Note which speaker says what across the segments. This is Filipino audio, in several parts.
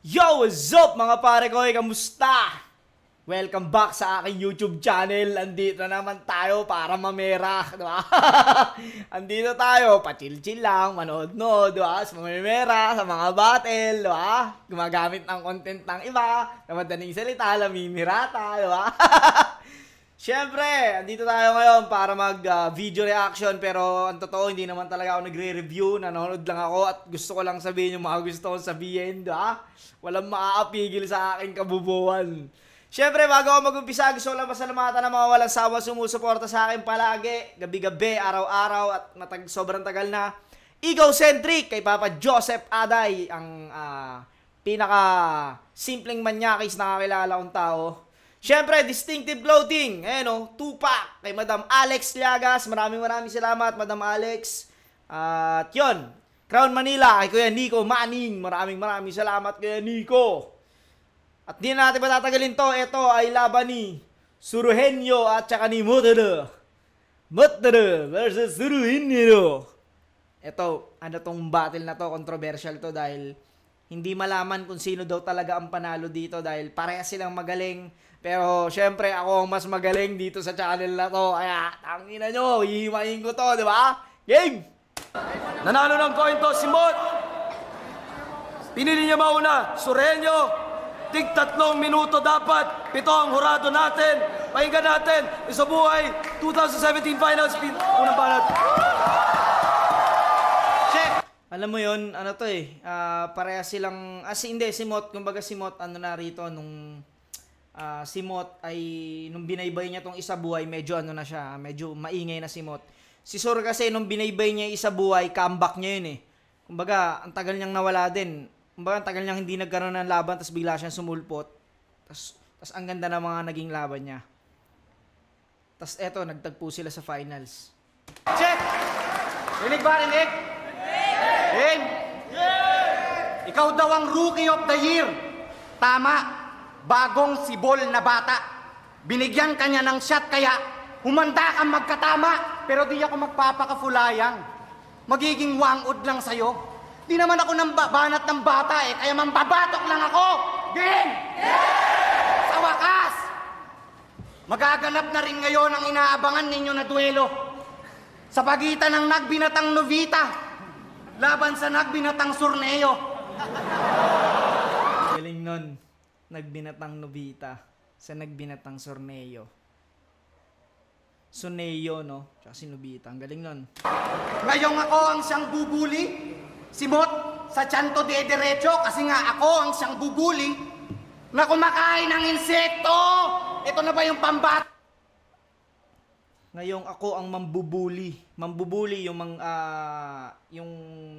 Speaker 1: Yo! What's up mga pare ko? Kamusta? Welcome back sa aking YouTube channel. Andito naman tayo para mamera, diba? Andito tayo, pa-chill-chill lang, manood-nood, diba? Sa mamera, sa mga battle, diba? Gumagamit ng content ng iba, na madaling salita, lamimirata, diba? Siyempre, andito tayo ngayon para mag-video reaction, pero ang totoo, hindi naman talaga ako nagre-review. Nanonood lang ako at gusto ko lang sabihin yung mga gusto kong sabihin, diba? Walang maaapigil sa aking kabubuan. Siyempre, bago ako mag-umpisa, gusto ko lang pasalamatan ng mga walang sawa sumusuporta sa akin palagi, gabi-gabi, araw-araw, at sobrang tagal na. Egocentric kay Papa Joseph Aday, ang pinaka-simpleng manyakis na kakilala kong tao. Siyempre, Distinctive Clothing, Tupac, kay Madam Alex Llagas, maraming salamat, Madam Alex. At yun, Crown Manila, kay Kuya Nico Manning, maraming salamat, Kuya Nico. At di na natin patatagalin to, ito ay laban ni Suruhenyo at saka ni Motada versus Suruhenyo. Ito, tong battle na to, controversial to dahil hindi malaman kung sino daw talaga ang panalo dito dahil parehas silang magaling. Pero syempre ako ang mas magaling dito sa channel na to. Kaya tangina nyo, hihimayin ko to, di ba? Game!
Speaker 2: Nanalo ng coin to si Mot. Pinili niya mauna, Suruhenyo. Tig 3 minuto dapat. 7 ang hurado natin. Pakinggan natin. Isabuhay 2017 Finals. Unang banat.
Speaker 1: Check! Alam mo yun, parehas silang, hindi, si Mot, kumbaga si Mot, narito, nung si Mot ay, nung binaybay niya tong Isabuhay, medyo medyo maingay na si Mot. Si Sur kasi, nung binaybay niya Isabuhay, comeback niya yun eh. Kumbaga, ang tagal niyang nawala din. Kumbaga, ang tagal niyang hindi nagkaroon ng laban, tapos bigla siyang sumulpot. Tapos ang ganda ng mga naging laban niya. Tapos eto, nagtagpo sila sa finals.
Speaker 2: Check! Rinig ba, rinig? Game! Ikaw daw ang Rookie of the Year. Tama. Bagong sibol na bata. Binigyan ka niya ng shot kaya humanda kang magkatama. Pero di ako magpapakafulayang. Magiging wangod lang sa'yo. Di naman ako nang banat ng bata kaya mambabatok lang ako. Game! Sa wakas, magaganap na rin ngayon ang inaabangan ninyo na duelo sa pagitan ng nagbinatang Novita laban sa nagbinatang Sorneo.
Speaker 1: Galing nun. Nagbinatang Novita sa nagbinatang Sorneo. Sorneo, no? Tsaka si Novita. Ang galing nun.
Speaker 2: Ngayong ako ang siyang bubuli. Si Mot sa tiyanto de derecho kasi nga ako ang siyang bubuli na kumakain ng insekto. Ito na ba yung pambat?
Speaker 1: Ngayong ako ang mambubuli. Mambubuli yung yung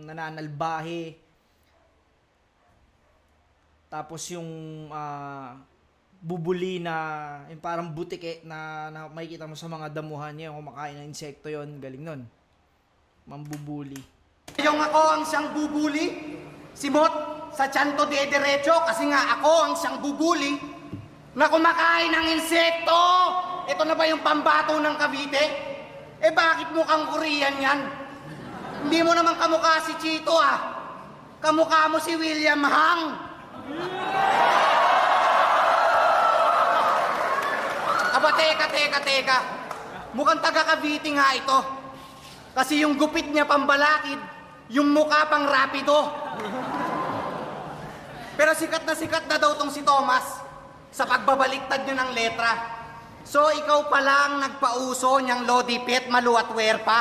Speaker 1: nananalbahe. Tapos yung bubuli na yung parang butik na makikita mo sa mga damuhan niya, yung kumakain ng insekto yon. Galing nun. Mambubuli.
Speaker 2: Ngayong ako ang siyang bubuli. Si Mot sa tiyanto de derecho kasi nga ako ang siyang bubuli na kumakain ng insekto. Ito na ba yung pambato ng Cavite? Bakit mukhang Korean yan? Hindi mo naman kamukha si Chito Kamukha mo si William Hang. Teka. Mukhang taga Cavite nga ito. Kasi yung gupit niya pambalakid, yung mukha pang rapido. Pero sikat na daw tong si Thomas sa pagbabaliktad niya ng letra. So, ikaw pa lang nagpauso niyang Lodi Pet, Malu at Werpa.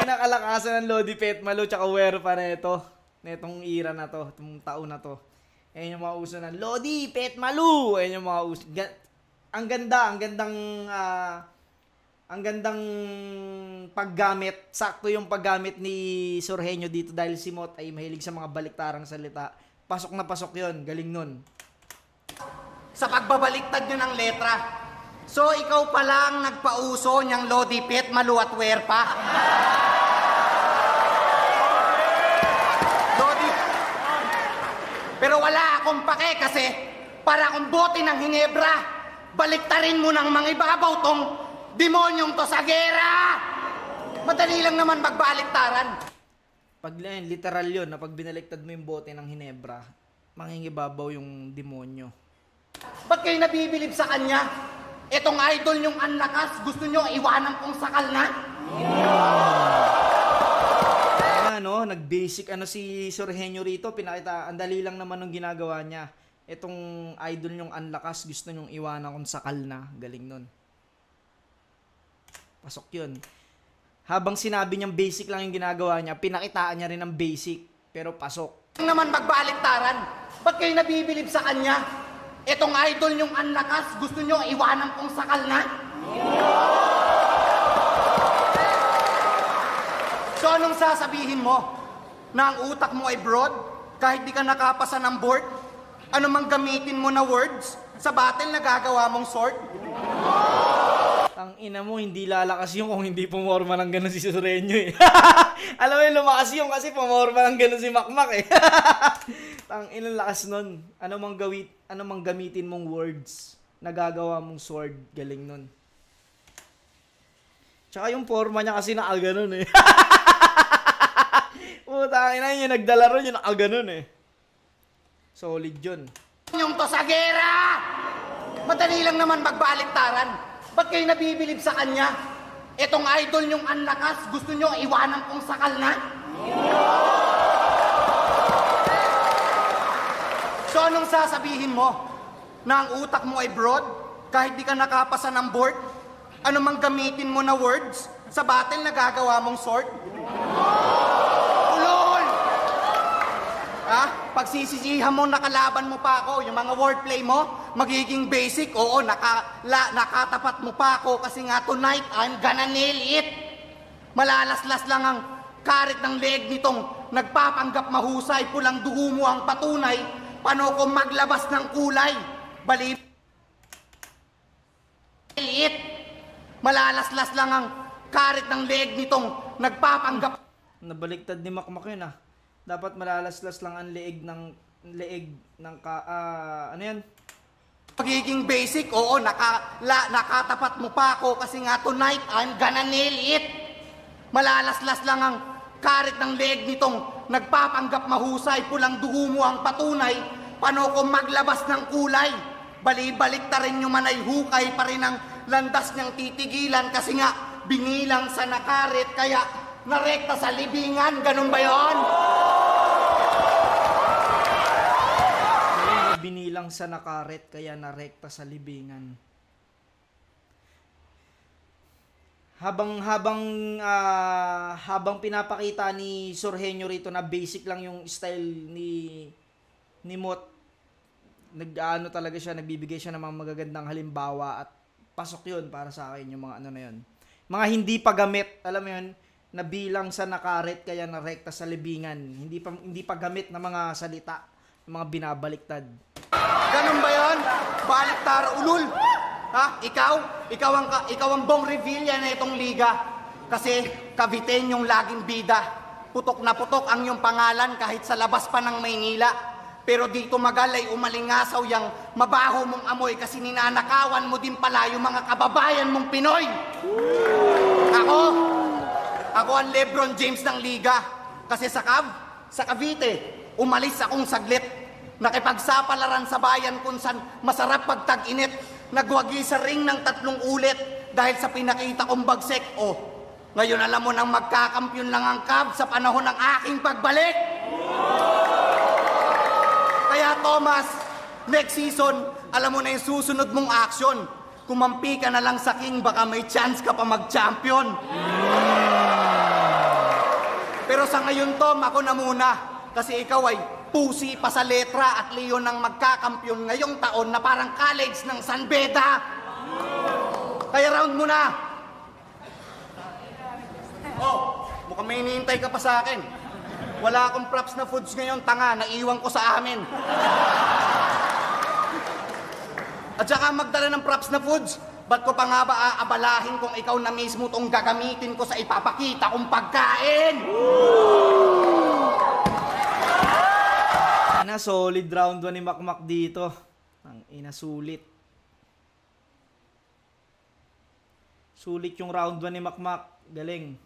Speaker 1: Ang nakalakasan ng Lodi Pet, Malu tsaka Werpa na ito. Netong era na to, itong taon na to. Ayan yung mga uso ng Lodi Pet, Malu. Ayan yung mga uso. Ang gandang paggamit. Sakto yung paggamit ni Suruhenyo dito dahil si Mot ay mahilig sa mga baliktarang salita. Pasok na pasok yun. Galing nun.
Speaker 2: Sa pagbabaliktad niyo ng letra. So, ikaw pa lang nagpauso niyang Lodi Pet, Malu at Werpa. Lodi. Pero wala akong pake kasi para akong bote ng Hinebra. Baliktarin mo ng mga ibabaw tong demonyong to sa gera. Madali lang naman magbaliktaran.
Speaker 1: Pag literal yun, na pag binaliktad mo yung bote ng Hinebra, mangingibabaw yung demonyo.
Speaker 2: Ba't kayo nabibilib sa kanya? Etong idol nyong anlakas, gusto nyo iwanan kong sakal na?
Speaker 1: Ano, nag-basic si Sir Henyo rito, pinakita, ang dali lang naman ng ginagawa niya. Etong idol nyong anlakas, gusto nyong iwanan kong sakal na. Galing nun. Pasok yun. Habang sinabi niyang basic lang yung ginagawa niya, pinakitaan niya rin ng basic. Pero pasok.
Speaker 2: Naman magbaliktaran. Ba't kayo nabibilib sa kanya? Etong idol nyong anlakas, gusto nyo iwanan kong sakal na? So anong sasabihin mo? Na ang utak mo ay broad? Kahit di ka nakapasa ng board? Ano mang gamitin mo na words? Sa battle na gagawa mong sword?
Speaker 1: Ang ina mo, hindi lalakas yung kung hindi pumorma ng gano'n si Sureño eh. Alam mo yung lumakas yung kasi pumorma ng gano'n si Makmak eh. Ang ina lakas nun. Ano mang gamitin mong words na gagawa mong sword, galing nun. Tsaka yung forma niya kasi nakaganon eh. Puta, ina yung nagdala ron yung nakaganon eh. Solid yun.
Speaker 2: Yung to sa gera! Madali lang naman magbaliktaran. Ba't kayo nabibilib sa kanya? Etong idol nyong anlakas, gusto nyo iwanan kong sakal na? So anong sasabihin mo? Na ang utak mo ay broad? Kahit di ka nakapasa ng board? Ano mang gamitin mo na words? Sa battle na gagawa mong sword? Ulol! Ha? Pagsisisihan mo, nakalaban mo pa ako, yung mga wordplay mo, magiging basic, oo, nakatapat mo pa ako kasi nga tonight, I'm gonna nail it. Malalaslas lang ang karit ng leeg nitong nagpapanggap mahusay, pulang dugo mo ang patunay, paano ko maglabas ng kulay? Bali, it. Malalaslas lang ang karit ng leeg nitong nagpapanggap.
Speaker 1: Nabaliktad ni Makmak yun ah. Dapat malalaslas lang ang leeg ng ano yan?
Speaker 2: Pagiging basic, oo, nakatapat mo pa ako kasi nga tonight, I'm gonna nail it. Malalaslas lang ang karit ng leeg nitong nagpapanggap mahusay, pulang dugo mo ang patunay, paano ko maglabas ng kulay? Bali-balik ta rin yung manay hukay pa rin ang landas niyang titigilan kasi nga binilang sa nakarit kaya narekta sa libingan, ganun ba yon?
Speaker 1: Binilang sa nakaret kaya narekta sa libingan. Habang pinapakita ni Sir Henyo rito na basic lang yung style ni Mot, nag-ano talaga siya, nagbibigay siya ng mga magagandang halimbawa at pasok yun para sa akin yung mga ano na yun. Mga hindi pagamit, alam mo yun, na bilang sa nakaret kaya narekta sa libingan. Hindi pagamit na mga salita, mga binabaliktad.
Speaker 2: Ganun ba yan? Baliktar ulul. Ha? Ikaw ang Bong Revilla na itong liga. Kasi Caviteñong laging bida. Putok na putok ang iyong pangalan kahit sa labas pa ng Maynila. Pero dito magal ay umalingasaw yang mabaho mong amoy kasi ninanakawan mo din pala yung mga kababayan mong Pinoy. Ako ang Lebron James ng liga. Kasi sa Cavite, umalis akong saglit. Nakipagsapalaran sa bayan kung saan masarap pagtag-init. Nagwagi sa ring ng 3 ulit dahil sa pinakita kong bagsek. Oh, ngayon alam mo nang magkakampyon lang ang Cavs sa panahon ng aking pagbalik. Kaya Thomas, next season, alam mo na yung susunod mong action. Kumampi ka na lang sa King, baka may chance ka pa mag-champion. Pero sa ngayon, Tom, ako na muna. Kasi ikaw ay pusi pa sa letra at leon ng magkakampyon ngayong taon na parang college ng San Beda. Kaya round mo na. Oh, mukhang may hinihintay ka pa sa akin. Wala akong props na foods ngayon, tanga, naiwan ko sa amin. At saka magdala ng props na foods, ba't ko pa nga ba aabalahin kung ikaw na mismo tong gagamitin ko sa ipapakita kong pagkain?
Speaker 1: Ina, solid round 1 ni Makmak dito. Ang ina, sulit. Sulit yung round 1 ni Makmak. Galing.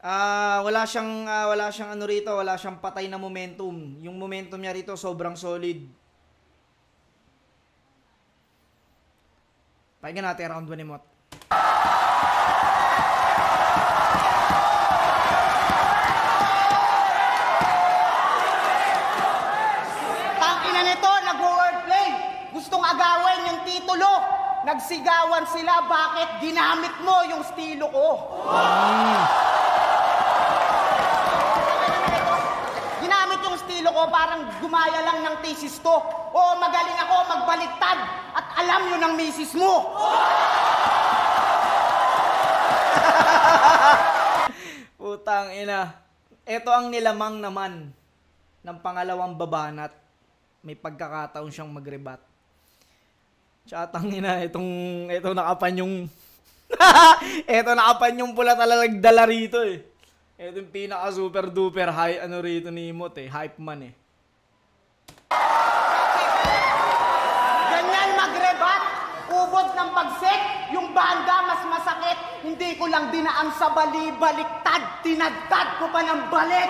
Speaker 1: Wala siyang ano rito, wala siyang patay na momentum. Yung momentum niya rito sobrang solid. Pakinggan natin round 1 ni Mot.
Speaker 2: Tangina nito, nag-wordplay. Gustong agawin yung titulo. Nagsigawan sila, bakit ginamit mo yung estilo ko? Ginamit yung estilo ko, parang gumaya lang ng thesis to. Oo, magaling ako magbaliktad at alam yun ng misis mo.
Speaker 1: Putang ina. Ito ang nilamang naman ng pangalawang babanat. May pagkakataon siyang mag-rebat. Tsaka tangina, itong nakapan yung ito nakapan yung pula talaga nagdala rito eh. Ito yung pinaka super duper high ano rito ni Mot eh, hype man eh.
Speaker 2: Ganyan mag-rebat, ubod ng pagsek, yung banda mas masakit, hindi ko lang dinaan sa bali-baliktad, tinagtad ko pa ng balik.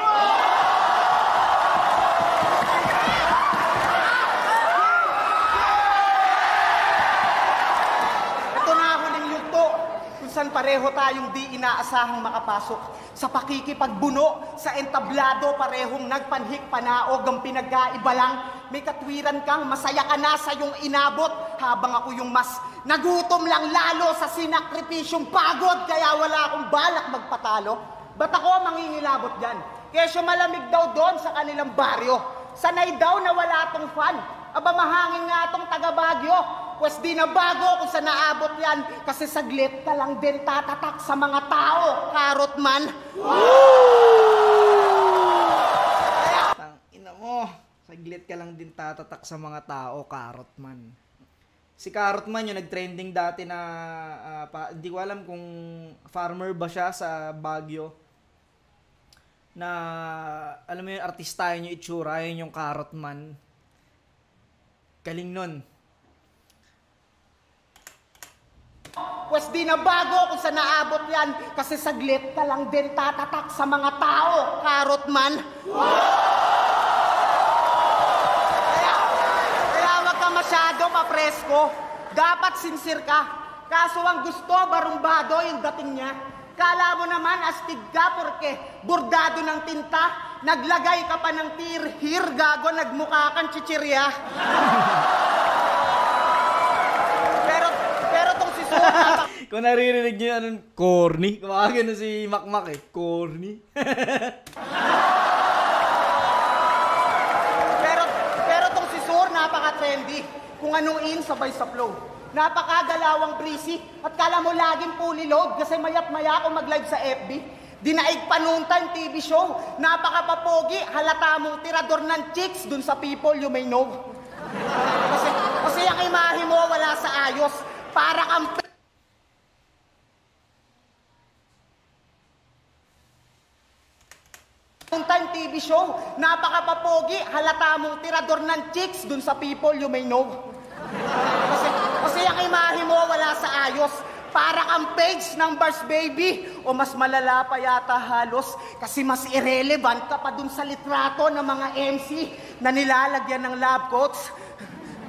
Speaker 2: San pareho tayong di inaasahang makapasok. Sa pakikipagbuno, sa entablado, parehong nagpanhik panaog ang pinagkaiba lang. May katwiran kang masaya ka na sa iyong inabot, habang ako yung mas nagutom lang lalo sa sinakripisyong pagod, kaya wala akong balak magpatalo. Ba't ako mangingilabot dyan? Kesyo malamig daw doon sa kanilang baryo. Sanay daw na wala tong fan. Aba mahangin nga tong taga Baguio. Pwes di na bago kung saan naabot yan. Kasi saglit ka lang din tatatak sa mga tao, Karot man.
Speaker 1: Tangina mo, saglit ka lang din tatatak sa mga tao, Karot man. Si Karot man yung nag-trending dati na, hindi ko alam kung farmer ba siya sa Baguio. Na, alam mo yung artista yun yung itsura, yun yung Karot man. Galing nun.
Speaker 2: Pwes di na bago kung saan naabot yan. Kasi saglit ka lang din tatatak sa mga tao, Karot man. Kaya wag ka masyado papresko. Dapat sincere ka. Kaso ang gusto, barumbado yung dating niya. Kala mo naman astig ka porque bordado ng tinta. Naglagay ka pa ng tirhir, gago, nagmukha kang chichirya. Pero tong si Suka,
Speaker 1: Kung naririnig niyo yung anong corny, kumakain na si Makmak eh, corny.
Speaker 2: pero tong si Sur, napaka-trendy. Kung anong in, sabay sa flow. Napakagalawang breezy. At kala mo laging fully load kasi mayat-maya ako mag-live sa FB. Dinaig pa noon time TV show. Napakapapogi, halata mong tirador ng chicks dun sa people you may know. Kasi ang imahe mo wala sa ayos. Para kang noon time TV show. Napakapapogi, halata mong tirador ng chicks dun sa people you may know. Kasi ang imahe mo wala sa ayos. Para kang page numbers, baby. O mas malala pa yata halos. Kasi mas irrelevant ka pa dun sa litrato ng mga MC na nilalagyan ng lab coats.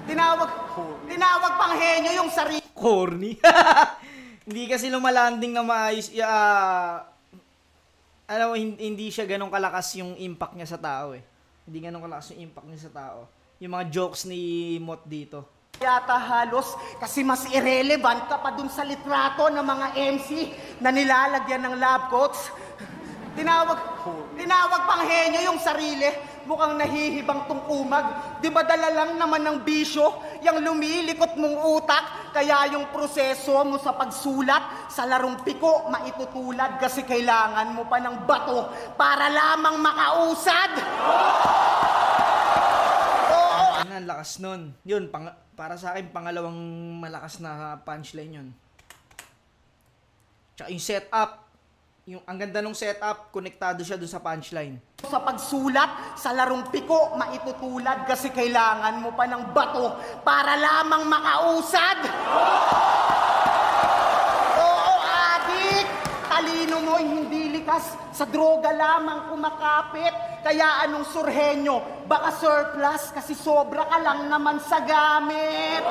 Speaker 2: Tinawag pang henyo yung sarili.
Speaker 1: Corny. Hindi kasi lumalanding na maayos. Alam mo, hindi siya ganun kalakas yung impact niya sa tao eh. Hindi ganun kalakas yung impact niya sa tao. Yung mga jokes ni Mot dito.
Speaker 2: Yata halos kasi mas irrelevant ka pa dun sa litrato ng mga MC na nilalagyan ng lab coats. Tinawag pang henyo yung sarili. Mukhang nahihibang tong umag. Di ba dala lang naman ng bisyo yung lumilikot mong utak? Kaya yung proseso mo sa pagsulat sa larong piko maitutulad kasi kailangan mo pa ng bato para lamang makausad.
Speaker 1: Ang lakas nun. Yun, para sa akin, pangalawang malakas na punchline yun. Tsaka yung setup. Ang ganda nung setup, konektado siya dun sa punchline.
Speaker 2: Sa pagsulat sa larong piko maitutulad kasi kailangan mo pa ng bato para lamang makausad. Oo, adik! talino mo'y hindi likas, sa droga lamang kumakapit. Kaya anong surhenyo? Baka surplus kasi sobra ka lang naman sa gamit.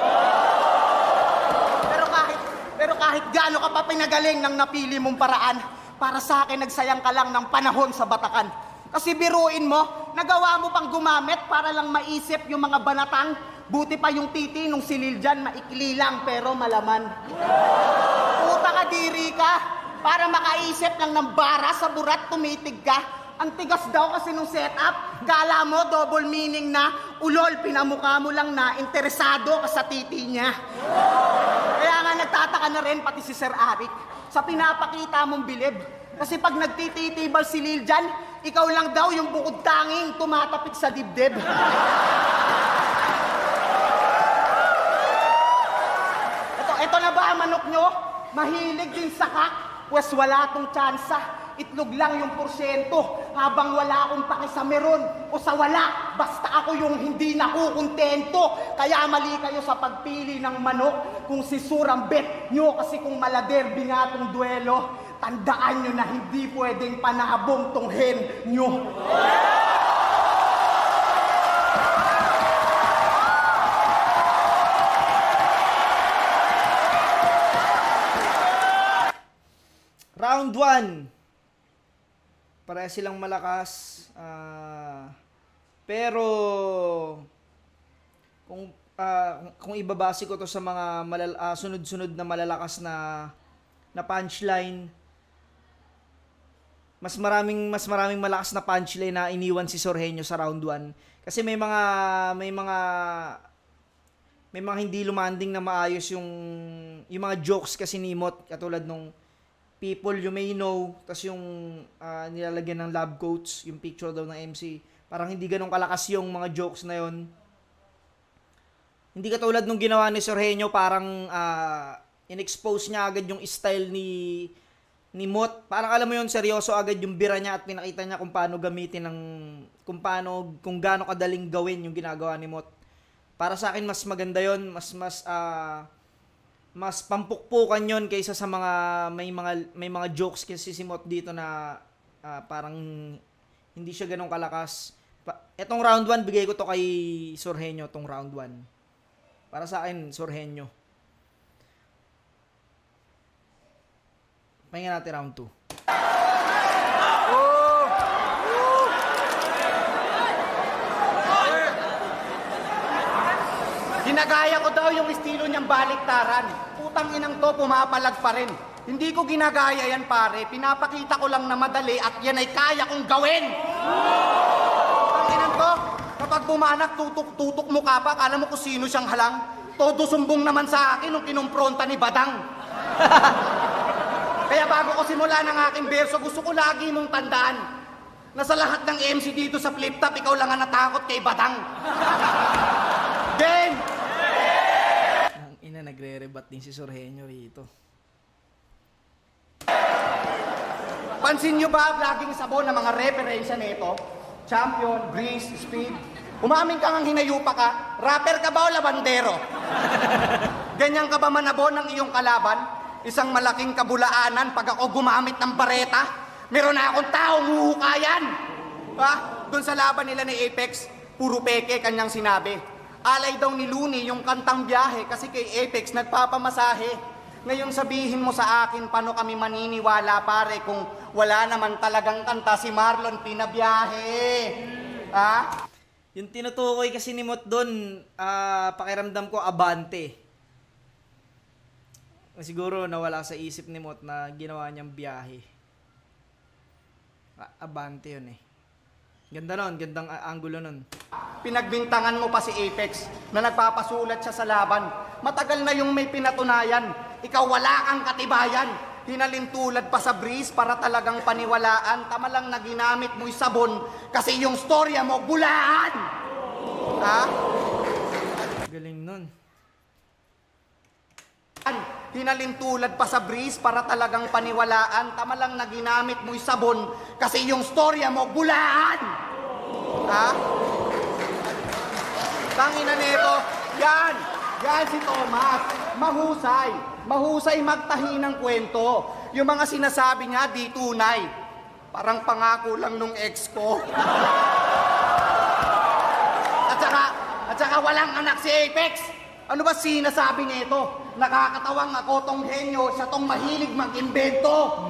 Speaker 2: Pero kahit gaano ka pa pinagaling ng napili mong paraan, para sa akin nagsayang ka lang ng panahon sa batakan. Kasi biruin mo, nagawa mo pang gumamit para lang maisip yung mga banatang. Buti pa yung titi nung silil dyan, maikli lang pero malaman. Puta ka, diri ka, para makaisip lang ng bara sa burat tumitig ka. Ang tigas daw kasi nung setup, kala mo double meaning na, ulol, pinamukha mo lang na interesado ka sa titi niya. Kaya nga nagtataka na rin pati si Sir Arik sa pinapakita mong bilib. Kasi pag nagtititibal si Lil dyan, ikaw lang daw yung bukod tanging tumatapik sa dibdib. Ito na ba ang manok nyo? Mahilig din sa kak? Pwes wala tong tsansa. Itlog lang yung porsyento, habang wala akong paki sa meron o sa wala, basta ako yung hindi nakukontento. Kaya mali kayo sa pagpili ng manok kung si Surang bet nyo, kasi kung maladerbi nga tong duelo, tandaan nyo na hindi pwedeng panabong tong hen nyo.
Speaker 1: Round 1. Pareha silang malakas. Pero kung ibabase ko to sa mga sunod-sunod na malalakas na punchline, mas maraming malakas na punchline na iniwan si Sorhenyo sa round 1. Kasi may mga hindi lumanding na maayos yung mga jokes kasi ni Mot, katulad nung people you may know, tas yung nilalagyan ng lab coats, yung picture daw ng MC. Parang hindi ganun kalakas yung mga jokes na yon. Hindi katulad nung ginawa ni Sorhenyo, parang in-expose niya agad yung style ni Mot. Parang alam mo yun, seryoso agad yung bira niya at pinakita niya kung paano gamitin kung gaano kadaling gawin yung ginagawa ni Mot. Para sa akin mas maganda yon, mas pampukpukan yon kaysa sa may mga jokes kasi si Mot dito na parang hindi siya ganun kalakas. Etong round 1 bigay ko to kay Sorhenyo, tong round 1. Para sa akin, Sorhenyo. Pahinga natin round 2.
Speaker 2: Ginagaya ko daw yung estilo niyang baliktaran. Putang inang to, pumapalag pa rin. Hindi ko ginagaya yan, pare. Pinapakita ko lang na madali at yan ay kaya kong gawin. Putang inang to, kapag bumanak, tutok mo ka pa, kala mo kung sino siyang halang. Todo sumbong naman sa akin nung kinumpronta ni Badang. Kaya bago ko simula ng aking verso, gusto ko lagi mong tandaan na sa lahat ng MC dito sa Flip Top, ikaw lang ang natakot kay Badang. Game!
Speaker 1: Ang ina, nagre-rebat din si Sorhenyo rito.
Speaker 2: Pansin nyo ba laging sabon ng mga referensya nito? Champion, Breeze, Speed. Umamin ka ngang hinayupa ka, rapper ka ba o labandero? Ganyan ka ba manabon ng iyong kalaban? Isang malaking kabulaanan pag ako gumamit ng bareta. Meron na akong taong huhukayan. Doon sa laban nila ni Apex, puro peke kanyang sinabi. Alay daw ni Looney yung kantang biyahe kasi kay Apex nagpapamasahe. Ngayon sabihin mo sa akin paano kami maniniwala pare kung wala naman talagang kanta si Marlon pinabiyahe.
Speaker 1: Yung tinutukoy kasi ni Mot doon, pakiramdam ko abante. Siguro nawala sa isip ni Mot na ginawa niyang biyahe. Abante yun eh. Ganda nun, gandang angulo nun.
Speaker 2: Pinagbintangan mo pa si Apex na nagpapasulat siya sa laban. Matagal na yung may pinatunayan. Ikaw wala kang katibayan. Hinalintulad pa sa Breeze para talagang paniwalaan. Tama lang na ginamit mo'y sabon kasi yung storya mo bulaan.
Speaker 1: Galing nun.
Speaker 2: Hinalintulad pa sa Breeze para talagang paniwalaan. Tama lang na ginamit mo'y sabon kasi yung storya mo bulaan. Tangina nito. Yan si Thomas. Mahusay magtahi ng kwento. yung mga sinasabi niya di tunay. Parang pangako lang nung ex ko. At saka walang anak si Apex. Ano ba sinasabi niya ito? Nakakatawang ako tong henyo, siya tong mahilig mag-imbento.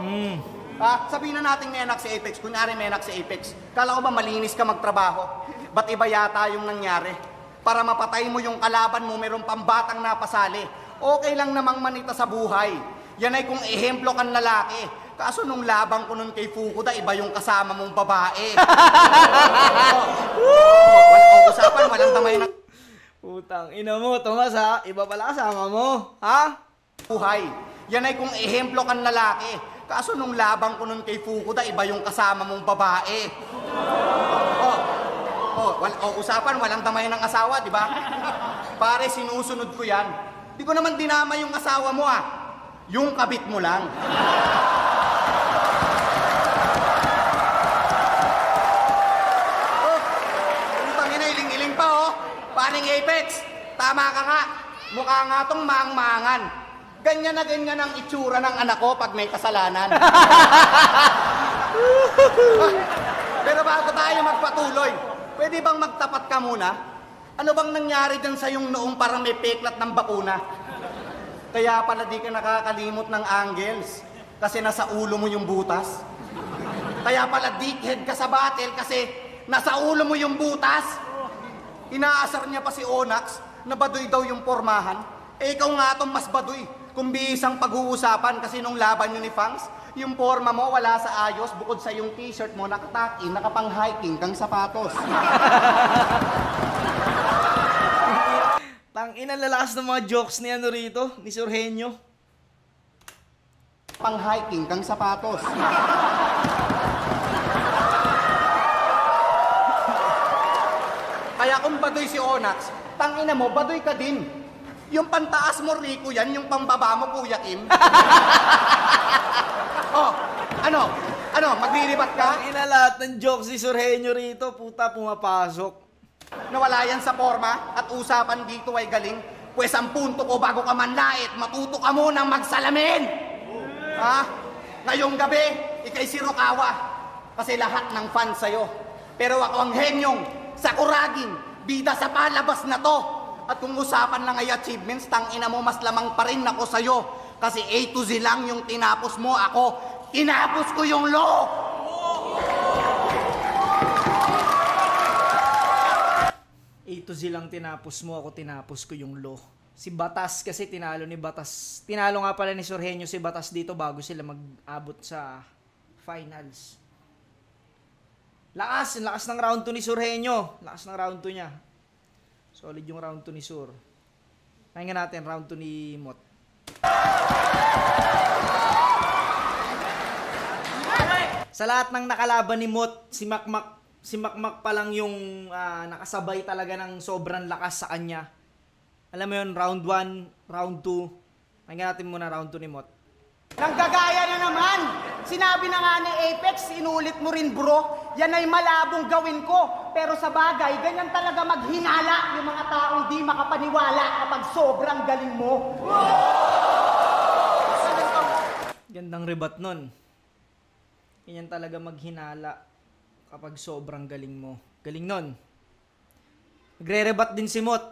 Speaker 2: Sabihin na natin may anak si Apex. Kunyari may anak si Apex. Kala ko ba malinis ka magtrabaho? Ba't iba yata yung nangyari? Para mapatay mo yung kalaban mo, mayroong pambatang napasali. Okay lang namang manita sa buhay. Yan ay kung ehemplo kang lalaki. Kaso nung labang ko nun kay Fukuda, iba yung kasama mong babae. Usapan, walang damay ng
Speaker 1: Putang ina mo, Tomas ha? Iba pala kasama mo, ha?
Speaker 2: buhay. Yan ay kung ehemplo kang lalaki. Kaso nung labang ko nun kay Fukuda, iba yung kasama mong babae. Usapan, walang damay ng asawa, di ba? Pare, sinusunod ko yan. Di ko naman dinama yung asawa mo yung kabit mo lang. Tangina, iling-iling pa Paring Apex, tama ka nga. Mukha nga tong maang-maangan. Ganyan na ganyan ang itsura ng anak ko pag may kasalanan. Pero bago tayo magpatuloy, pwede bang magtapat ka muna? Ano bang nangyari dyan sa yung noong parang may peklat ng bakuna? Kaya pala di ka nakakalimot ng angles kasi nasa ulo mo yung butas. Kaya pala dickhead ka sa battle kasi nasa ulo mo yung butas. Inaasar niya pa si Onyx na baduy daw yung pormahan. Ikaw nga tong mas baduy kung bisang pag-uusapan kasi nung laban nyo ni Fangs, yung porma mo wala sa ayos bukod sa yung t-shirt mo nakatakin, nakapang-hiking kang sapatos.
Speaker 1: Tangina, lalakas ng mga jokes ni ano rito, ni Surhenyo.
Speaker 2: Pang-hiking kang sapatos. Kaya kung baduy si Onyx, tangina mo, baduy ka din. Yung pantaas mo, Rico, yan. Yung pambaba mo, Kuya Kim. Ano, maglilibat ka?
Speaker 1: Tangina, lahat ng jokes ni Surhenyo rito, puta, pumapasok.
Speaker 2: Nawala yan sa forma at usapan dito ay galing. Pwes ang punto ko bago ka manlait, matuto ka munang magsalamin. Ngayong gabi, ikay si Rukawa. Kasi lahat ng fans sa'yo. Pero ako ang henyong Sakuragin, bida sa palabas na to. At kung usapan lang ay achievements, tangina mo, mas lamang pa rin ako sa'yo. Kasi A to Z lang yung tinapos mo, ako, tinapos ko yung law!
Speaker 1: A to Z lang tinapos mo, ako tinapos ko yung law. Si Batas kasi tinalo ni Batas. Tinalo nga pala ni Surhenyo si Batas dito bago sila mag-abot sa finals. Lakas ng round 2 ni Surhenyo. Lakas ng round 2 niya. Solid yung round 2 ni Sur. Pakinggan natin round 2 ni Mot. Sa lahat ng nakalaban ni Mot, si Makmak pa lang yung nakasabay talaga ng sobrang lakas sa kanya. Alam mo yun, round 1, round 2. Pakinggan natin muna round 2 ni Mot.
Speaker 3: Nanggagaya na naman! Sinabi na nga ni Apex, inulit mo rin bro, yan ay malabong gawin ko. Pero sa bagay, ganyan talaga maghinala yung mga taong di makapaniwala kapag sobrang galing mo.
Speaker 1: Gandang rebat nun. Ganyan talaga maghinala kapag sobrang galing mo. Galing nun. Nagre-rebat din si Mot.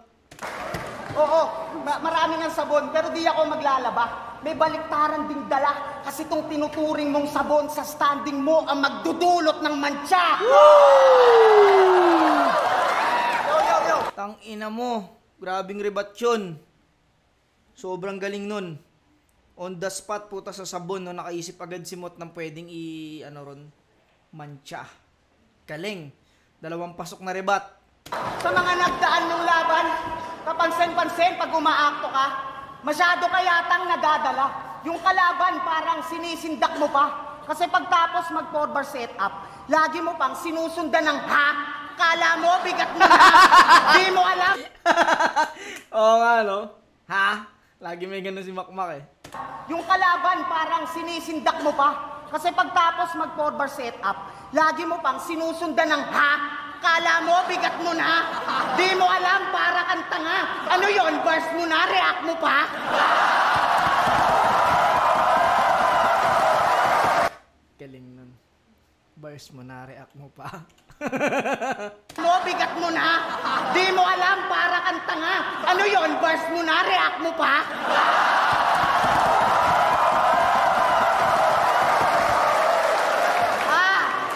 Speaker 3: Oo, maraming ang sabon, pero di ako maglalaba. May baliktaran ding dala kasi itong tinuturing mong sabon sa standing mo ang magdudulot ng mantsa. Yo.
Speaker 1: Tangina mo. Grabing rebat yun. Sobrang galing nun. On the spot, puta sa sabon, no, nakaisip agad si Mot ng pwedeng mantsa. Galing. 2 pasok na rebat.
Speaker 3: Sa mga nagdaan ng laban, kapansin-pansin pag umaakto ka, masyado ka yatang nagadala. Yung kalaban parang sinisindak mo pa. Kasi pagtapos mag-4 bar setup, lagi mo pang sinusundan ng ha. Kala mo, bigat mo na. Di mo alam.
Speaker 1: Oo nga, no? Ha? Lagi may ganun si Makmak eh.
Speaker 3: Yung kalaban parang sinisindak mo pa. Kasi pagtapos mag-4 bar setup, lagi mo pang sinusundan ng ha. Kala mo, bigat mo na. Di mo alam, para kang tanga. Ano yon? Burst mo na, react mo pa.
Speaker 1: Bars mo na, react mo pa.
Speaker 3: Mo, bigat mo na. Di mo alam, para kang tanga. Ano yon? Bars mo na, react mo pa?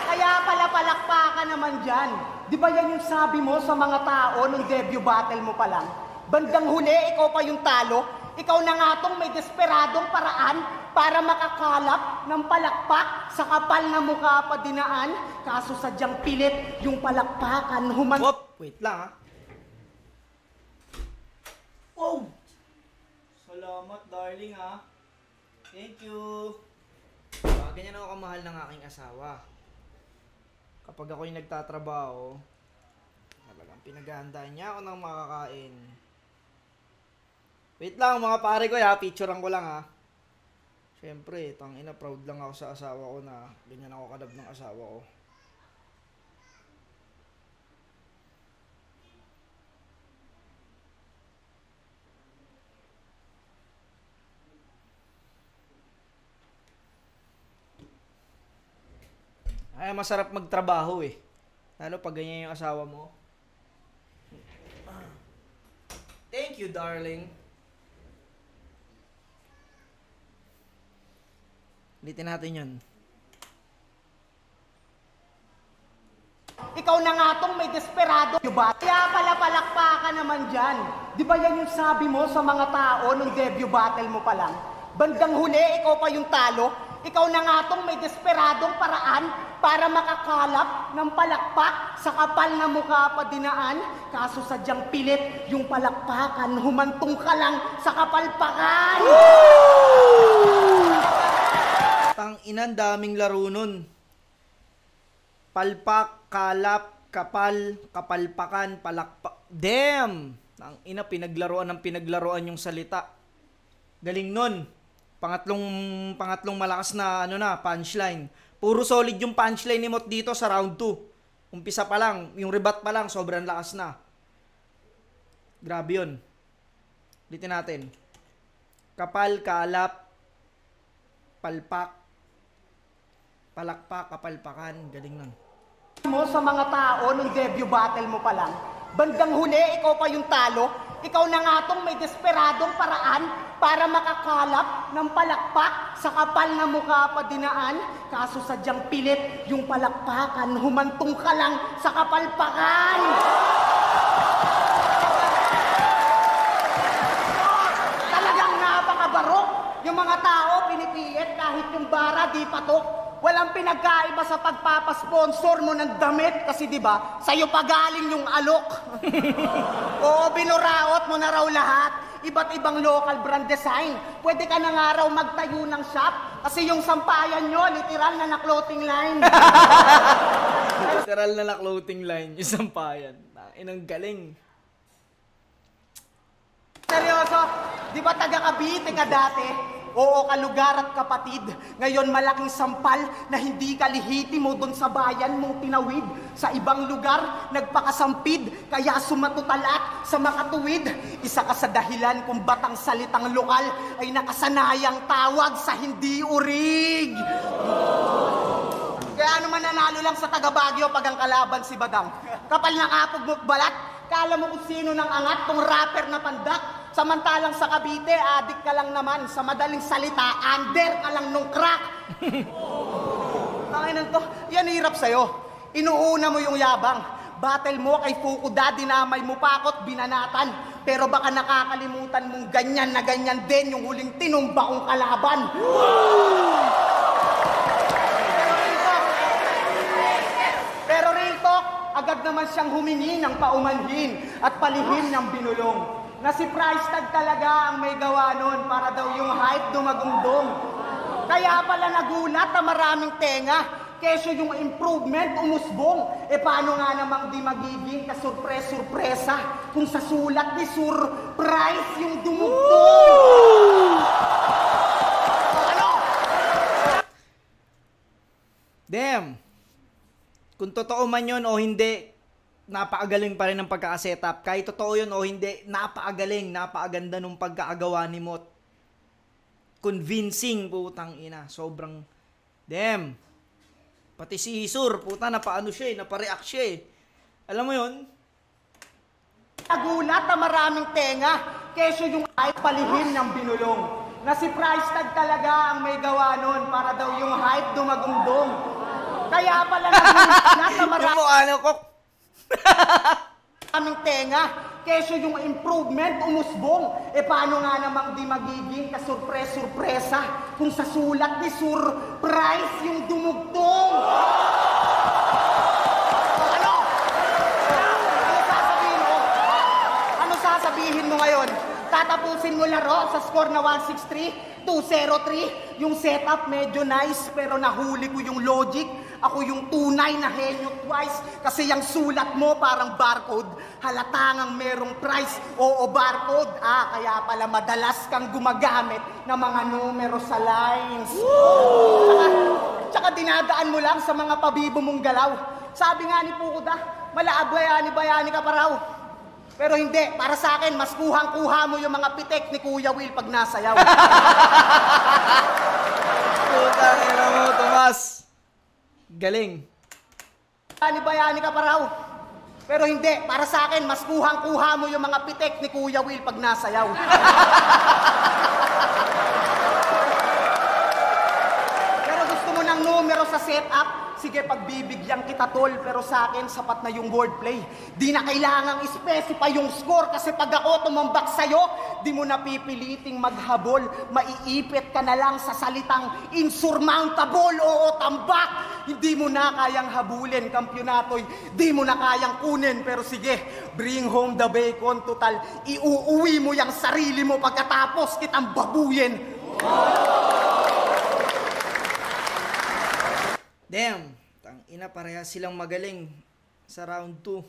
Speaker 3: Kaya pala palakpakan naman dyan. Di ba yan yung sabi mo sa mga tao nung debut battle mo pa lang? Bandang huli, ikaw pa yung talo. Ikaw na nga tong may desperadong paraan para makakalap ng palakpak sa kapal na mukha pa dinaan. Kaso sadyang pilit yung palakpakan
Speaker 1: Wop! Wait lang, ha? Oh! Salamat, darling, ha? Thank you. Ganyan ako kamahal ng aking asawa. Kapag ako'y nagtatrabaho, talagang pinaghahandaan niya ako ng makakain. Wait lang, mga pare ko, ha? Picturean ko lang, ha? Siyempre, tangina, proud lang ako sa asawa ko na ganyan ako kalab ng asawa ko. Ay, masarap magtrabaho eh. Lalo pag ganyan yung asawa mo. Thank you, darling. Ulitin natin yun.
Speaker 3: Ikaw na nga tong may desperado. Kaya pala palakpakan naman dyan. Di ba yan yung sabi mo sa mga tao nung debut battle mo pa lang? Bandang huli, ikaw pa yung talo. Ikaw na nga tong may desperadong paraan para makakalap ng palakpak sa kapal na mukha pa dinaan. Kaso sadyang pilit yung palakpakan, humantong ka lang sa kapalpakan.
Speaker 1: Tang inan, daming laro nun. Palpak, kalap, kapal, kapalpakan, palakpak. Damn! Tang ina, pinaglaruan yung salita. Galing nun. Pangatlong malakas na punchline. Puro solid yung punchline ni Mot dito sa round 2. Umpisa pa lang, yung rebat pa lang, sobrang lakas na. Grabe yun. Ulitin natin. Kapal, kalap, palpak, palakpak, kapalpakan. Galing nun.
Speaker 3: Mo sa mga tao nung debut battle mo pa lang, bandang huli, ikaw pa yung talo. Ikaw na nga tong may desperadong paraan para makakalap ng palakpak sa kapal na mukha pa dinaan. Kaso sadyang pilit yung palakpakan, humantong ka lang sa kapalpakan. Talagang napakabarok. Yung mga tao pinipiit kahit yung bara di patok. Walang pinagkaiba sa pagpapasponsor mo ng damit kasi 'di ba? Sa'yo pa galing yung alok. Oo, binuraot mo na raw lahat. Iba't ibang local brand design. Pwede ka na nga raw magtayo ng shop kasi yung sampayan nyo, literal na clothing line.
Speaker 1: Literal na clothing line, yung sampayan. Inang galing.
Speaker 3: Seryoso, di ba taga Cavite ka dati? Oo, kalugar at kapatid. Ngayon malaking sampal na hindi kalihiti mo doon sa bayan mong tinawid. Sa ibang lugar, nagpakasampid, kaya sumatutalat sa makatuwid. Isa ka sa dahilan kung ba't ang salitang lokal ay nakasanayang tawag sa hindi urig. Kaya naman nanalo lang sa taga Baguio pag ang kalaban si Badang. Kapal na kapog mo't balat, kala mo kung sino ng angat tong rapper na pandak. Samantalang sa Cavite, adik ka lang naman. Sa madaling salita, under ka lang nung crack. Tanginan to, yan hirap sa'yo. Inuuna mo yung yabang. Battle mo kay Fukuda, dinamay mo pa ako't binanatan. Pero baka nakakalimutan mong ganyan na ganyan din yung huling tinumba kong kalaban. Pero real talk, agad naman siyang humingi ng paumanhin at palihim ng binulong. Na si price tag talaga ang may gawa nun para daw yung hype dumagundong. Kaya pala nagulat na maraming tenga, keso yung improvement umusbong. E paano nga namang di magiging kasurpresa kung sa sulat ni surprise yung dumugtong? Ano?
Speaker 1: Damn! Kung totoo man yun o hindi, napakagaling pa rin ng pagkakasetup. Kahit totoo yun o hindi, napakagaling, napakaganda nung pagkaagawa ni Mot. Convincing, putang ina. Sobrang, damn. Pati si Sur, puta, napaano siya napareact siya Alam mo yun?
Speaker 3: Nagulat na maraming tenga, keso yung ay palihim ng binulong. Na si price tag talaga ang may gawa nun para daw yung hype dumagundong. Kaya pala nagulat na maraming tenga, keso yung improvement umusbong. Paano nga namang di magiging kasurpresa kung sa sulat ni Surprise yung dumugtong? Sabihin mo ngayon, tatapusin mo laro sa score na 163, 203. Yung setup medyo nice pero nahuli ko yung logic. Ako yung tunay na henyo twice kasi yung sulat mo parang barcode. Halatangang merong price. Oo, barcode. Kaya pala madalas kang gumagamit ng mga numero sa lines. Tsaka dinadaan mo lang sa mga pabibo mong galaw. Sabi nga ni Pukuda, malaabayani-bayani ka pa raw. Pero hindi, para sa akin, mas kuhang-kuha mo yung mga pitek ni Kuya Will pag nasayaw.
Speaker 1: Putang ina mo, Tomas. Galing.
Speaker 3: Bayani ka pa raw. Pero hindi, para sa akin, mas kuhang-kuha mo yung mga pitek ni Kuya Will pag nasayaw. Pero gusto mo ng numero sa setup? Sige, pagbibigyan kita tol, pero sa akin sapat na yung wordplay. Di na kailangang specify yung score kasi pag ako tumambak sa'yo, di mo napipiliting maghabol. Maiipit ka na lang sa salitang insurmountable. Oo, tambak! Hindi mo na kayang habulin, kampyonato'y di mo na kayang kunin. Pero sige, bring home the bacon, total. Iuuwi mo yung sarili mo pagkatapos kitang babuyin.
Speaker 1: Damn, tangina, pareha silang magaling sa round 2.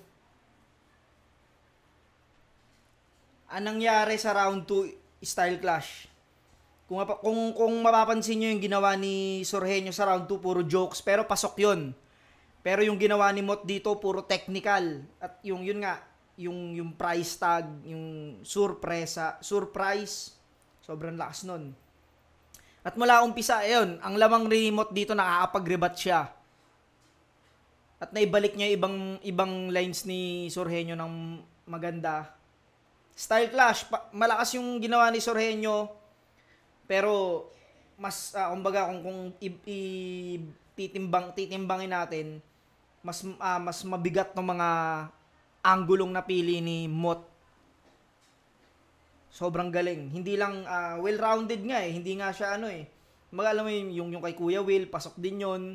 Speaker 1: Anong nangyari sa round 2 style clash? Kung mapapansin nyo yung ginawa ni Sorhenyo sa round 2, puro jokes, pero pasok yun. Pero yung ginawa ni Mot dito, puro technical. At yun nga, yung price tag, yung surprise, sobrang lakas nun. At mula umpisa, ayun, ang lamang remote dito nakakapag-rebat siya. At naibalik niya ibang lines ni Sorhenyo ng maganda. Style clash, malakas yung ginawa ni Sorhenyo. Pero mas kumbaga kung titimbangin natin, mas mabigat ng mga anggulong napili ni Mot. Sobrang galing. Hindi lang well-rounded nga Hindi nga siya alam mo yung kay Kuya Will, pasok din yun.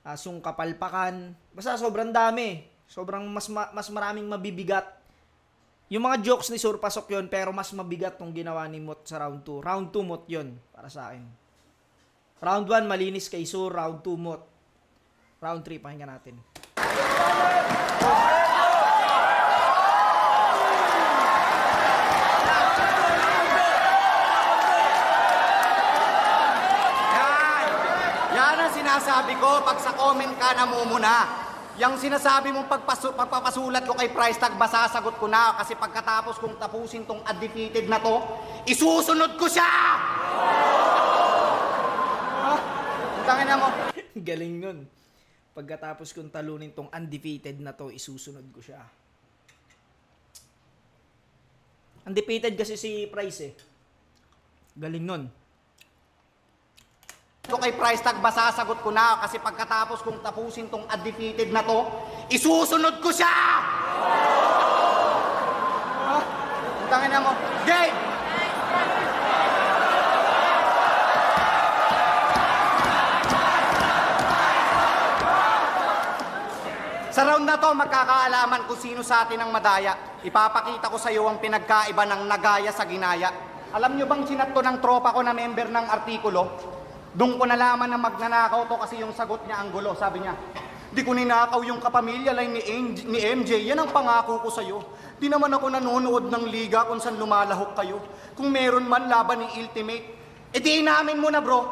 Speaker 1: Yung kapalpakan. Basta sobrang dami. Sobrang mas maraming mabibigat. Yung mga jokes ni Sur pasok yun, pero mas mabigat tong ginawa ni Mot sa round 2. Round 2 Mot yun, para sa akin. Round 1 malinis kay Sur, round 2 Mot. Round 3 pakinggan natin.
Speaker 2: Sinasabi ko, pag sa comment ka namumuna, yung sinasabi mong pagpapasulat ko kay price tag, sasagot ko na kasi pagkatapos kong tapusin tong undefeated na to, isusunod ko siya! Tangin na mo.
Speaker 1: Galing nun. Pagkatapos kong talunin tong undefeated na to, isusunod ko siya. Undefeated kasi si Price Galing nun.
Speaker 2: Ito kay price tag, sasagot ko na kasi pagkatapos kong tapusin tong undefeated na to, isusunod ko siya! Tangin na mo. Game! Sa round na to, magkakaalaman kung sino sa atin ang madaya. Ipapakita ko sa iyo ang pinagkaiba ng nagaya sa ginaya. Alam nyo bang sinat to ng tropa ko na member ng artikulo? Doon ko nalaman na magnanakaw to kasi yung sagot niya ang gulo. Sabi niya, di ko ninakaw yung kapamilya line ni MJ. Yan ang pangako ko sa'yo. Di naman ako nanonood ng liga kung saan lumalahok kayo. Kung meron man laban ni Ultimate, di inamin mo na bro.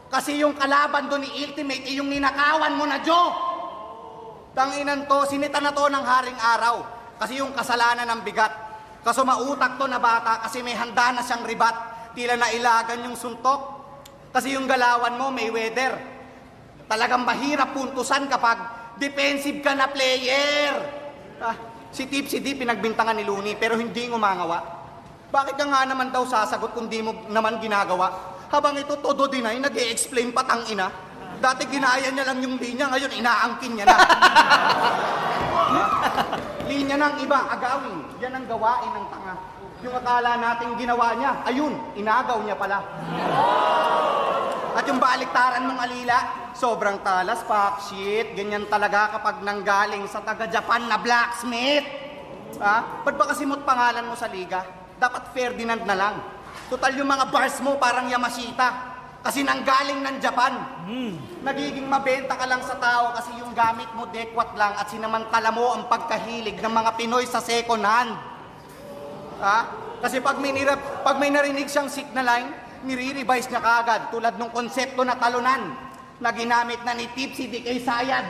Speaker 2: Kasi yung kalaban doon ni Ultimate, yung ninakawan mo na Joe. Tanginan to, sinita na to ng haring araw. Kasi yung kasalanan ng bigat. Kaso mautak to na bata kasi may handa na siyang ribat. Tila nailagan yung suntok. Kasi yung galawan mo may weather. Talagang mahirap puntusan kapag defensive ka na player. Si Tipsy D pinagbintangan ni Looney pero hindi ngumangawa. Bakit ka nga naman daw sasagot kung di mo naman ginagawa? Habang ito todo dinay, nag-i-explain patang ina. Dati ginaya niya lang yung linya, ngayon inaangkin niya na. Linya ng iba, agawin. Yan ang gawain ng tanga. Yung akala natin ginawa niya, ayun, inagaw niya pala. At yung baliktaran mong alila, sobrang talas, fuck shit. Ganyan talaga kapag nanggaling sa taga-Japan na blacksmith. Ba't ba kasi mo't pangalan mo sa liga? Dapat Ferdinand na lang. Total yung mga bars mo parang Yamashita. Kasi nanggaling ng Japan. Nagiging mabenta ka lang sa tao kasi yung gamit mo dekwat lang at sinamantala mo ang pagkahilig ng mga Pinoy sa second hand. Kasi pag may narinig siyang signal line, nire-revise niya kaagad tulad ng konsepto na talunan na ginamit na ni Tipsy D kay Sayad.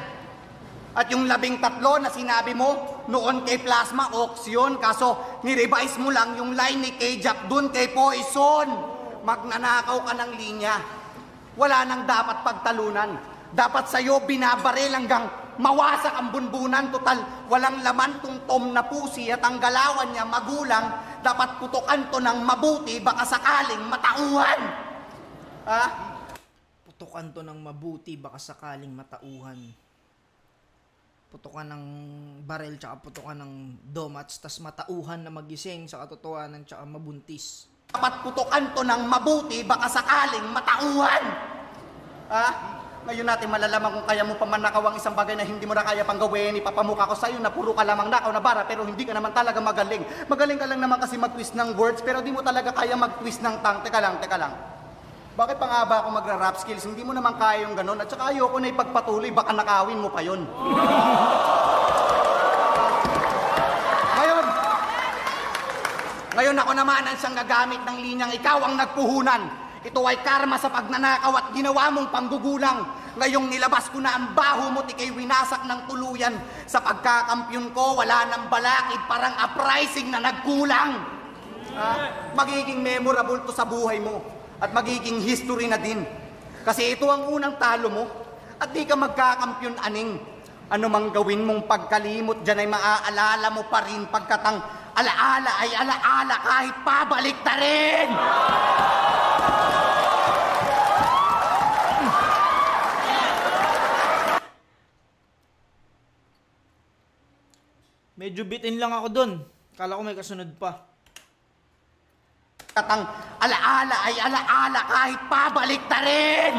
Speaker 2: At yung 13 na sinabi mo noon kay Plasma, auction, kaso nirevise mo lang yung line ni K-Jap dun kay Poison. Magnanakaw ka ng linya. Wala nang dapat pagtalunan. Dapat sa'yo binabaril hanggang mawasak ang bunbunan. Total, walang laman tong Tom na pusi at ang galawan niya magulang. Dapat putukan to ng mabuti, baka sakaling matauhan.
Speaker 1: Putukan to ng mabuti, baka sakaling matauhan. Putukan ng barel, tsaka putukan ng domats, tas matauhan na magising sa katotohanan, tsaka mabuntis.
Speaker 2: Dapat putukan to ng mabuti, baka sakaling matauhan. Ngayon natin malalaman kung kaya mo pa man nakawang isang bagay na hindi mo na kaya pang gawin. Ipapamukha ko sa'yo na puro ka lamang nakaw na bara, pero hindi ka naman talaga magaling. Magaling ka lang naman kasi mag-twist ng words, pero di mo talaga kaya mag-twist ng tongue. Teka lang. Bakit pa nga ba ako magra-rap skills? Hindi mo naman kaya yung ganun. At saka ayoko na ipagpatuloy, baka nakawin mo pa yun. Ngayon ako naman ang siyang gagamit ng linyang ikaw ang nagpuhunan. Ito ay karma sa pagnanakaw at ginawa mong panggugulang. Ngayong nilabas ko na ang baho mo, ikay winasak ng tuluyan. Sa pagkakampyon ko, wala nang balakid, parang uprising na nagkulang. Magiging memorable to sa buhay mo at magiging history na din. Kasi ito ang unang talo mo at di ka magkakampyon aning. Ano mang gawin mong pagkalimot, dyan ay maaalala mo pa rin pagkatang alaala ay alaala kahit pabalik na rin!
Speaker 1: Medyo bitin lang ako dun. Kala ko may kasunod pa.
Speaker 2: Katang alaala ay alaala kahit pabalik na rin!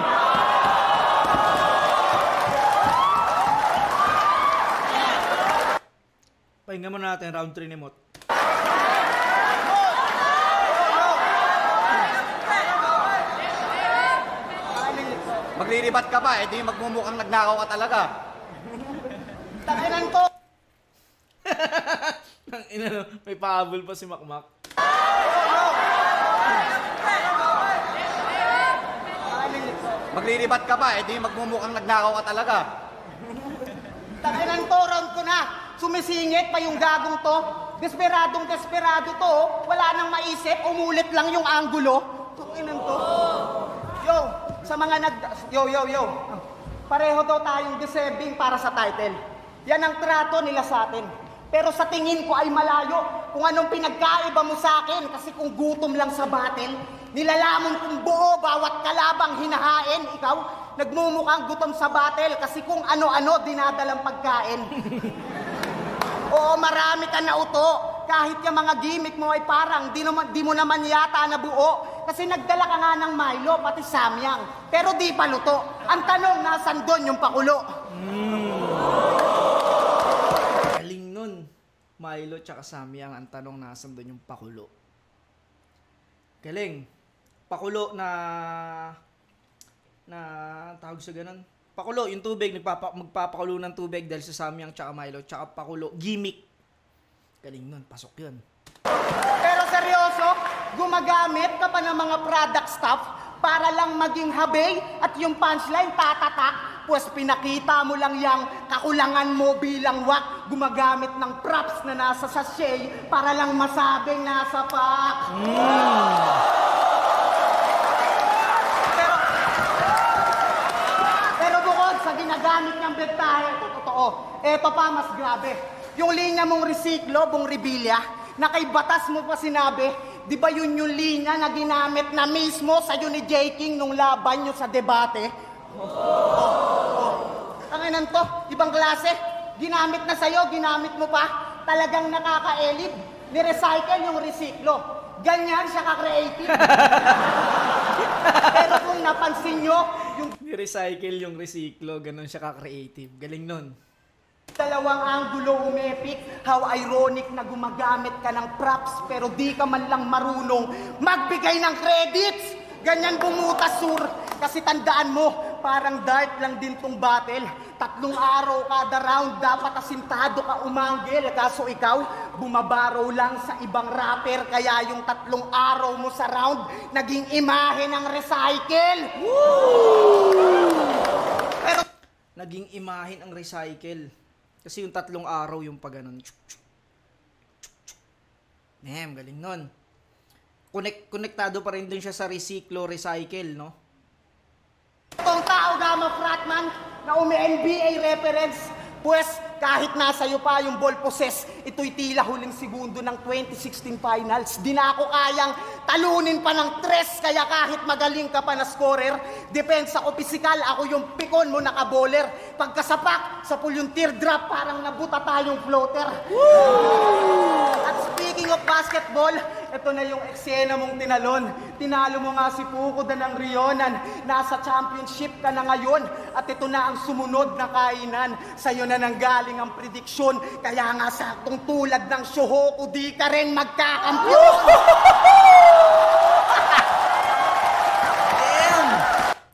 Speaker 1: Pahinga mo natin round 3 ni Mot.
Speaker 2: Maglilibat ka pa, di magmumukhang nagnakaw ka talaga.
Speaker 3: Takinan ko!
Speaker 1: May pahabol pa si Makmak.
Speaker 2: Maglilibat ka pa, di magmumukhang nagnakaw ka talaga.
Speaker 3: Takinan ko, round ko na! Sumisingit pa yung gagong to. Desperadong desperado to. Wala nang maisip. Umulit lang yung anggulo. Takinan to. Yo, sa mga Yo. Pareho daw tayong deserving para sa title. Yan ang trato nila sa atin. Pero sa tingin ko ay malayo kung anong pinagkaiba mo sa akin. Kasi kung gutom lang sa battle, nilalamon kong buo bawat kalabang hinahain. Ikaw, nagmumukhang gutom sa battle kasi kung ano-ano dinadalang pagkain. Oo, marami ka na uto. Kahit yung mga gimmick mo ay parang di mo naman yata nabuo. Kasi nagdala ka nga ng Milo, pati Samyang. Pero di pa luto. Ang tanong, nasan doon yung pakulo?
Speaker 1: Galing nun. Milo tsaka Samyang. Ang tanong, nasan doon yung pakulo? Galing. Pakulo na tawag sa ganun. Pakulo, yung tubig, magpapakulo ng tubig dahil sa Samyang tsaka Milo, tsaka pakulo, gimmick. Galing nun, pasok yun.
Speaker 3: Pero seryoso, gumagamit ka pa ng mga product stuff para lang maging habay at yung punchline tatatak, pues pinakita mo lang yung kakulangan mo bilang wak, gumagamit ng props na nasa sachet para lang masabing nasa pack. Pero ginamit niyang bentahe. Ito, totoo. Ito pa, mas grabe. Yung linya mong resiklo, Bong Revilla, na kay batas mo pa sinabi, di ba yun yung linya na ginamit na mismo sa'yo ni J. King nung laban nyo sa debate? Tanginan to, ibang klase. Ginamit na sa'yo, ginamit mo pa. Talagang nakaka-elib. Ni-recycle yung resiklo. Ganyan siya ka-creative. Pero kung napansin nyo, yung
Speaker 1: Ni-recycle yung resiklo, ganun siya ka-creative. Galing nun.
Speaker 3: dalawang anggulo umepik, how ironic na gumagamit ka ng props pero di ka man lang marunong magbigay ng credits. Ganyan bumutas, sur. Kasi tandaan mo, parang dart lang din tong battle. 3 araw kada round, dapat asintado ka umanggil. Kaso ikaw, bumabaraw lang sa ibang rapper. Kaya yung 3 araw mo sa round, naging imahe ng recycle. Pero
Speaker 1: Naging imahin ang recycle. Kasi yung 3 araw yung pag ganun. Galing nun. Konektado pa rin dun siya sa recyclo, recycle, no?
Speaker 3: itong tao gama fratman na umi-NBA reference, pues kahit nasa iyo pa yung ball possess, ito'y tila huling segundo ng 2016 finals. Di na ako kayang talunin pa ng 3, kaya kahit magaling ka pa na scorer, depensa ko pisikal, ako yung pikon mo nakaboler. Pagkasapak, sa pool yung teardrop, parang nabuta tayong floater. At speaking of basketball, ito na yung eksena mong tinalon. Tinalo mo nga si Puko ng Rionan. Nasa championship ka na ngayon. At ito na ang sumunod na kainan. Sa'yo na nanggaling ang prediksyon. Kaya nga saktong tulad ng Shohoku, di ka rin magkakampyon.
Speaker 1: Damn!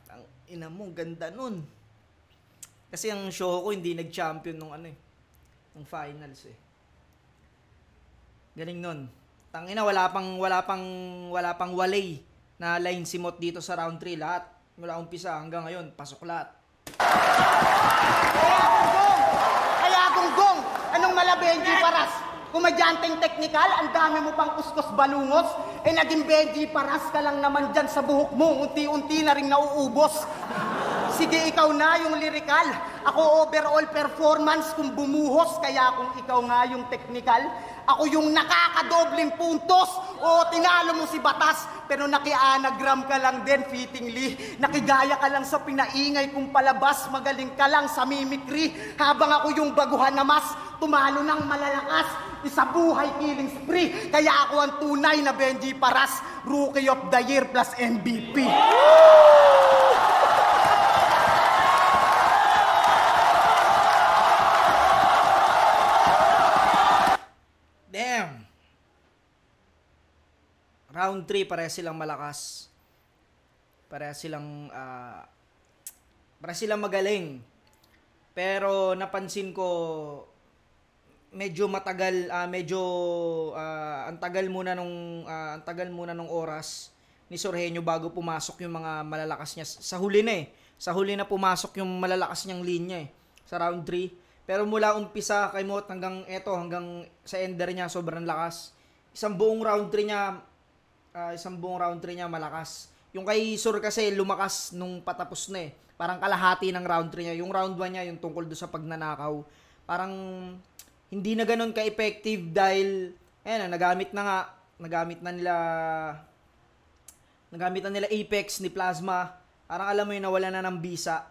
Speaker 1: Ang ina mo, ganda nun. Kasi ang show ko hindi nag-champion nung nung finals eh. Galing nun. Tangina, wala pang walay na line si Mot dito sa round 3 lahat. Mula umpisa hanggang ngayon, pasok lahat.
Speaker 3: Kaya gunggong, anong mala Benji Paras? Kumadyanteng teknikal, ang dami mo pang kuskus balungos, naging Benji Paras ka lang naman dyan sa buhok mo, unti-unti na rin nauubos. Sige, ikaw na yung lirikal. Ako overall performance kung bumuhos, kaya kung ikaw nga yung technical, ako yung nakakadobling puntos. O tinalo mo si Batas, pero naki-anagram ka lang din fittingly. Nakigaya ka lang sa pinaingay kung palabas, magaling ka lang sa mimicry. Habang ako yung baguhan na mas, tumalo ng malalakas. Isa buhay killing spree, kaya ako ang tunay na Benji Paras, Rookie of the Year plus MVP.
Speaker 1: Damn! Round 3, parehas silang malakas. Parehas silang magaling. Pero napansin ko medyo matagal, ang tagal muna nung oras ni Sorhenyo bago pumasok yung mga malalakas niya. Sa huli na pumasok yung malalakas niyang linya sa round 3. Pero mula umpisa kay Mot hanggang sa ender niya, sobrang lakas. Isang buong round 3 niya malakas. Yung kay Sur kasi lumakas nung patapos na Parang kalahati ng round 3 niya. Yung round 1 niya, yung tungkol do sa pagnanakaw. Parang hindi na ganun ka-effective dahil nagamit na nila Apex ni Plasma. Parang alam mo yun, nawala na ng bisa.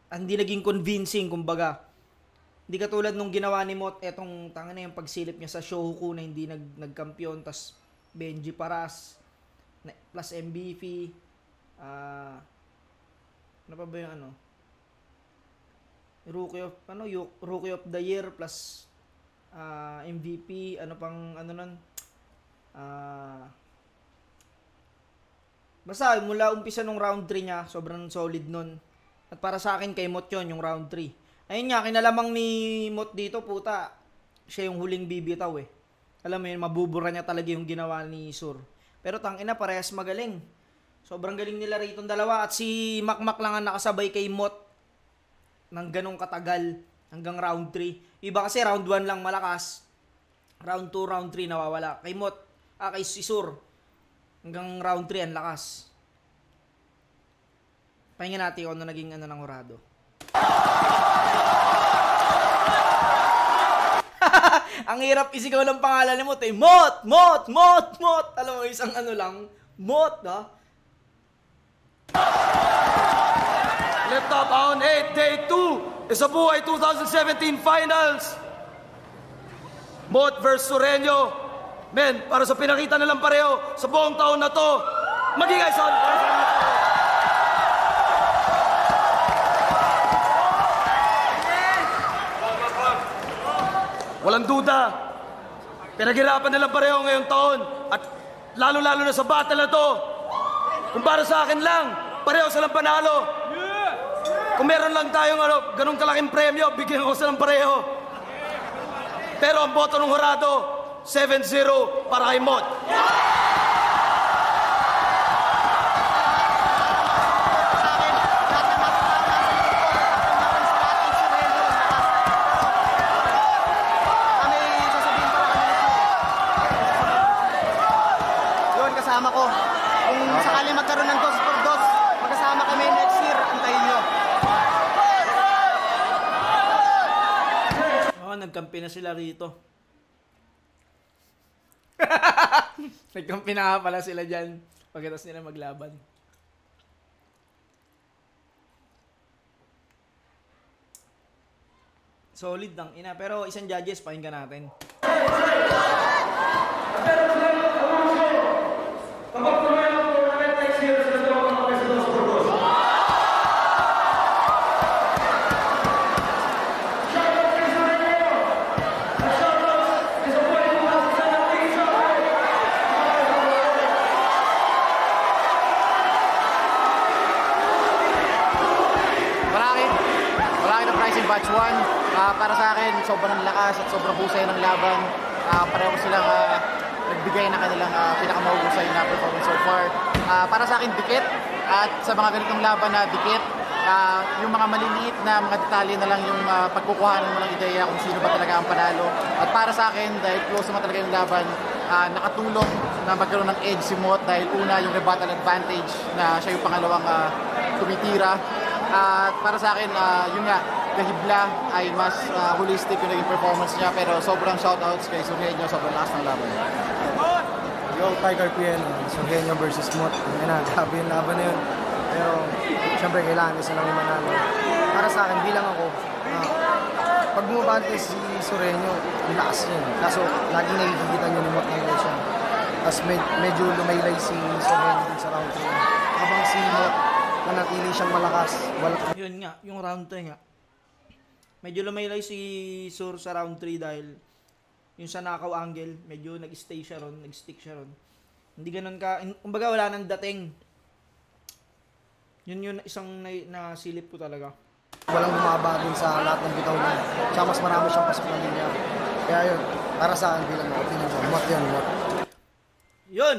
Speaker 1: Hindi naging convincing, kumbaga. Hindi katulad nung ginawa ni Mot, etong yung pagsilip niya sa Shohoku na hindi nagkampiyon, tas Benji Paras plus MVP. Ano pa ba yung Rookie of the Year plus MVP, basta mula umpisa nung round 3 niya, sobrang solid nun. At para sa akin kay Mot yun, yung round 3. Ayun nga, kinalamang ni Mot dito, puta, siya yung huling bibitaw Alam mo yun, mabubura niya talaga yung ginawa ni Sur. Pero tangina, parehas magaling. Sobrang galing nila rito ang dalawa. At si Makmak lang ang nakasabay kay Mot ng ganong katagal hanggang round 3. Iba kasi round 1 lang malakas. Round 2, round 3 nawawala. Kay Mot, kay si Sur, hanggang round 3 ang lakas. Pahinga natin kung ano naging ano ng Horado. Ang hirap isigaw ng pangalan ni Mot eh. Mot! Mot! Mot! Mot! Alam mo, isang ano lang. Mot, ha?
Speaker 4: Lift up on 8, day 2. Isa buhay 2017 finals. Mot versus Sureño. Men, para sa pinakita nilang pareho sa buong taon na to, magigay sa walang duda, pinaghirapan nilang pareho ngayong taon at lalo-lalo na sa battle na to. Kung para sa akin lang, pareho silang panalo. Kung meron lang tayong ganun kalaking premyo, bigyan ko silang pareho. Pero ang boto ng Horado, 7-0 para kay Mot.
Speaker 3: Kasama ko. Kung sakali magkaroon ng 2-2, magkasama kami next year, antayin nyo.
Speaker 1: Nagkampi na sila rito. Nagkampi na nga pala sila dyan. Pagkatapos nila maglaban. Solid lang, ina. Pero isang judges, pakinggan natin.
Speaker 5: Batch 1, para sa akin, sobrang lakas at sobrang husay ng laban. Pareho silang nagbigay ng kanilang pinakamahusay na performance so far. Para sa akin, dikit. At sa mga ganitong laban na dikit, yung mga maliliit na mga detalye na lang yung pagkukuhanan mo ng ideya kung sino ba talaga ang panalo. At para sa akin, dahil close naman talaga yung laban, nakatulong na magkaroon ng edge si Mot dahil una yung rebuttal advantage na siya yung pangalawang tumitira. At para sa akin, yun nga, kahibla ay mas holistic yung naging performance niya, pero sobrang shoutouts kay Sureño, sobrang lakas ng laban.
Speaker 6: Yo, Tiger PN, Sureño versus Mot. Yan na, grabe yung laban na yun. Pero, syempre, kailangan isa lang yung manalo. Para sa akin, bilang ako, pag bumabante si Sureño, ang lakas yun. Kaso, laging nakikita nyo ni Mot ng siya. Tapos medyo lumaylay si Sureño sa round 3. Habang si Mot, manatili siyang malakas.
Speaker 1: Yun nga, yung round 3 nga. Medyo lumaylay si Sur sa round 3 dahil yung sa knockout angle, medyo nag-stay siya ron, nag-stick siya ron. Hindi ganun ka, kumbaga wala nang dating. Yun isang nasilip ko talaga.
Speaker 6: Walang bumaba dun sa lahat ng bitaw niya. Tsaka mas marami siyang pasok na linya. Kaya yun, para sa akin bilang ako, opinion ko, Mot yun, Mot.
Speaker 1: Yun!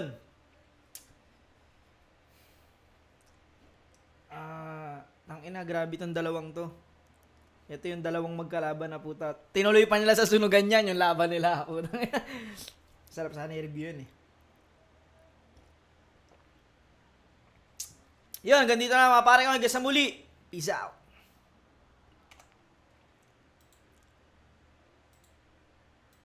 Speaker 1: Tangina, grabe itong dalawang to. Ito yung dalawang magkalaban na puta. Tinuloy pa nila sa sunugan yan, yung laban nila. Sarap sana i-review yun eh. Yun, ganito na mga pare ko hanggang sa muli. Peace out.